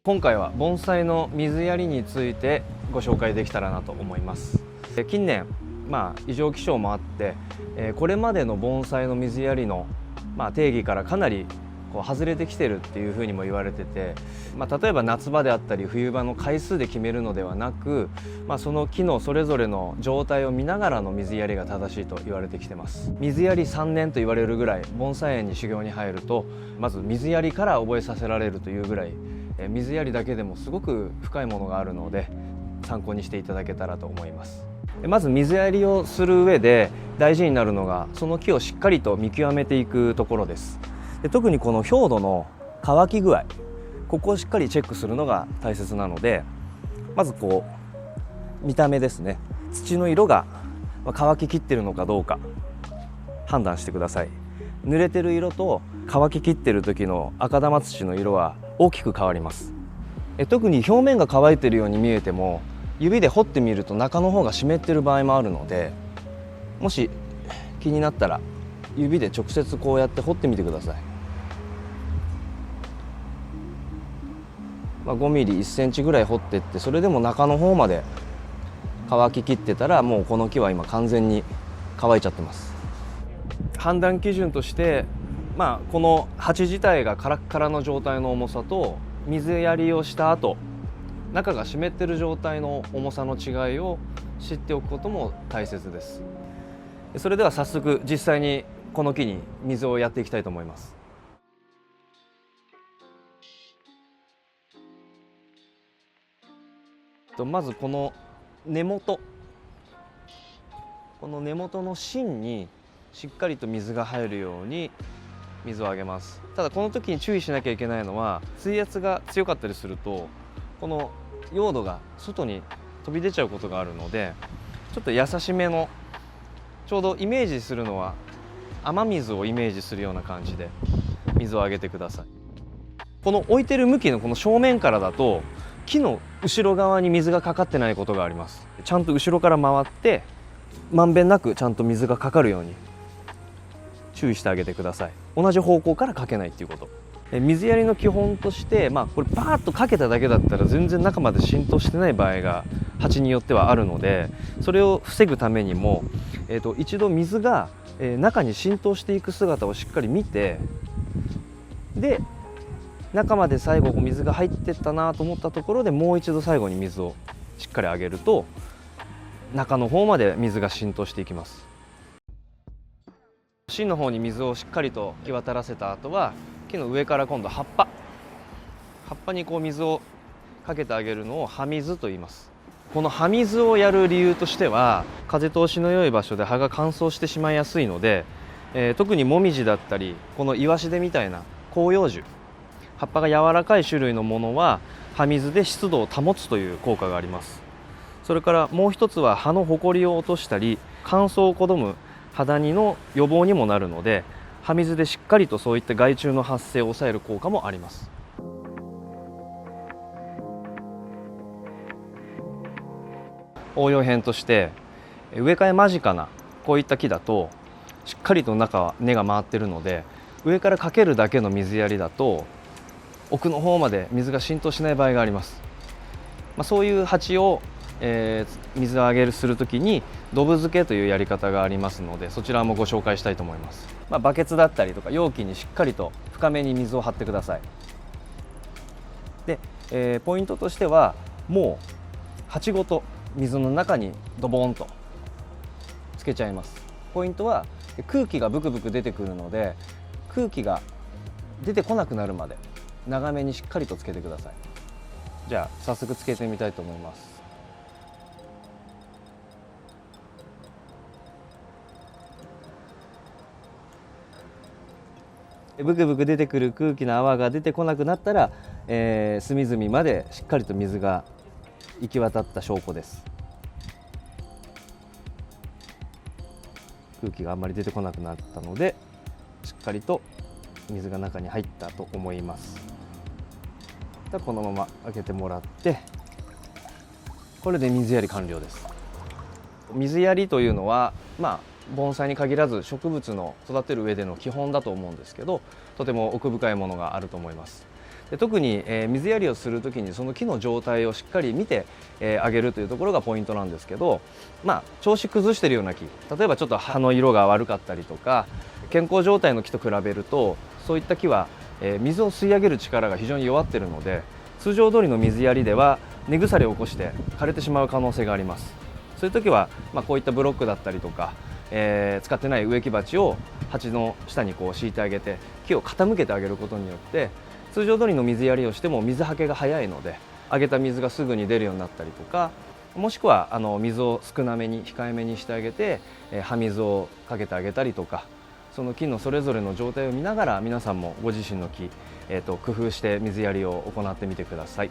今回は盆栽の水やりについてご紹介できたらなと思います。近年、異常気象もあって、これまでの盆栽の水やりの、定義からかなり外れてきてるっていうふうにも言われてて、例えば夏場であったり冬場の回数で決めるのではなく、その木のそれぞれの状態を見ながらの水やりが正しいと言われてきてます。水やり3年と言われるぐらい盆栽園に修行に入ると、まず水やりから覚えさせられるというぐらい、水やりだけでもすごく深いものがあるので参考にしていただけたらと思います。まず水やりをする上で大事になるのが、その木をしっかりと見極めていくところです。特にこの表土の乾き具合、ここをしっかりチェックするのが大切なので、まず見た目ですね。土の色が乾ききってるのかどうか判断してください。濡れてる色と乾ききってる時の赤玉土の色は大きく変わります。特に表面が乾いてるように見えても、指で掘ってみると中の方が湿ってる場合もあるので、もし気になったら指で直接こうやって掘ってみてください。5ミリ1センチぐらい掘ってって、それでも中の方まで乾ききってたら、もうこの木は今完全に乾いちゃってます。判断基準として、この鉢自体がカラッカラの状態の重さと、水やりをした後中が湿ってる状態の重さの違いを知っておくことも大切です。それでは早速実際にこの木に水をやっていきたいと思います。まずこの根元の芯にしっかりと水が入るように水をあげます。ただこの時に注意しなきゃいけないのは、水圧が強かったりするとこの用土が外に飛び出ちゃうことがあるので、ちょっと優しめの、ちょうどイメージするのは雨水をイメージするような感じで水をあげてください。この置いてる向きのこの正面からだと、木の後ろ側に水がかかってないことがあります。ちゃんと後ろから回ってまんべんなくちゃんと水がかかるように注意してあげてください。同じ方向からかけないっていうこと。水やりの基本として、これバーッとかけただけだったら全然中まで浸透してない場合が鉢によってはあるので、それを防ぐためにも、一度水が中に浸透していく姿をしっかり見て、で中まで最後水が入ってったなと思ったところで、もう一度最後に水をしっかりあげると中の方まで水が浸透していきます。芯の方に水をしっかりと行き渡らせた後は、木の上から今度葉っぱに水をかけてあげるのを葉水と言います。この葉水をやる理由としては、風通しの良い場所で葉が乾燥してしまいやすいので、特にモミジだったりこのイワシデみたいな広葉樹、葉っぱが柔らかい種類のものは葉水で湿度を保つという効果があります。それからもう一つは、葉のほこりを落としたり乾燥を好むハダニの予防にもなるので、葉水でしっかりとそういった害虫の発生を抑える効果もあります。応用編として、植え替え間近なこういった木だとしっかりと中は根が回ってるので、上からかけるだけの水やりだと奥の方まで水が浸透しない場合があります。そういう鉢を水をあげるするときにドブ漬けというやり方がありますので、そちらもご紹介したいと思います。バケツだったりとか容器にしっかりと深めに水を張ってください。で、ポイントとしては、もう鉢ごと水の中にドボンとつけちゃいます。ポイントは空気がブクブク出てくるので、空気が出てこなくなるまで長めにしっかりとつけてください。じゃあ早速つけてみたいと思います。ブクブク出てくる空気の泡が出てこなくなったら、隅々までしっかりと水が行き渡った証拠です。空気があんまり出てこなくなったので、しっかりと水が中に入ったと思います。このまま開けてもらって、これで水やり完了です。水やりというのは、盆栽に限らず植物の育てる上での基本だと思うんですけど、とても奥深いものがあると思います。で特に、水やりをする時にその木の状態をしっかり見て、あげるというところがポイントなんですけど、調子崩しているような木、例えばちょっと葉の色が悪かったりとか健康状態の木と比べるとそういった木は、水を吸い上げる力が非常に弱っているので、通常通りの水やりでは根腐れを起こして枯れてしまう可能性があります。そういう時は、こういったブロックだったりとか、使ってない植木鉢を鉢の下にこう敷いてあげて木を傾けてあげることによって通常通りの水やりをしても水はけが早いので、あげた水がすぐに出るようになったりとか、もしくは水を少なめに控えめにしてあげて、葉水をかけてあげたりとか、その木のそれぞれの状態を見ながら皆さんもご自身の木、工夫して水やりを行ってみてください。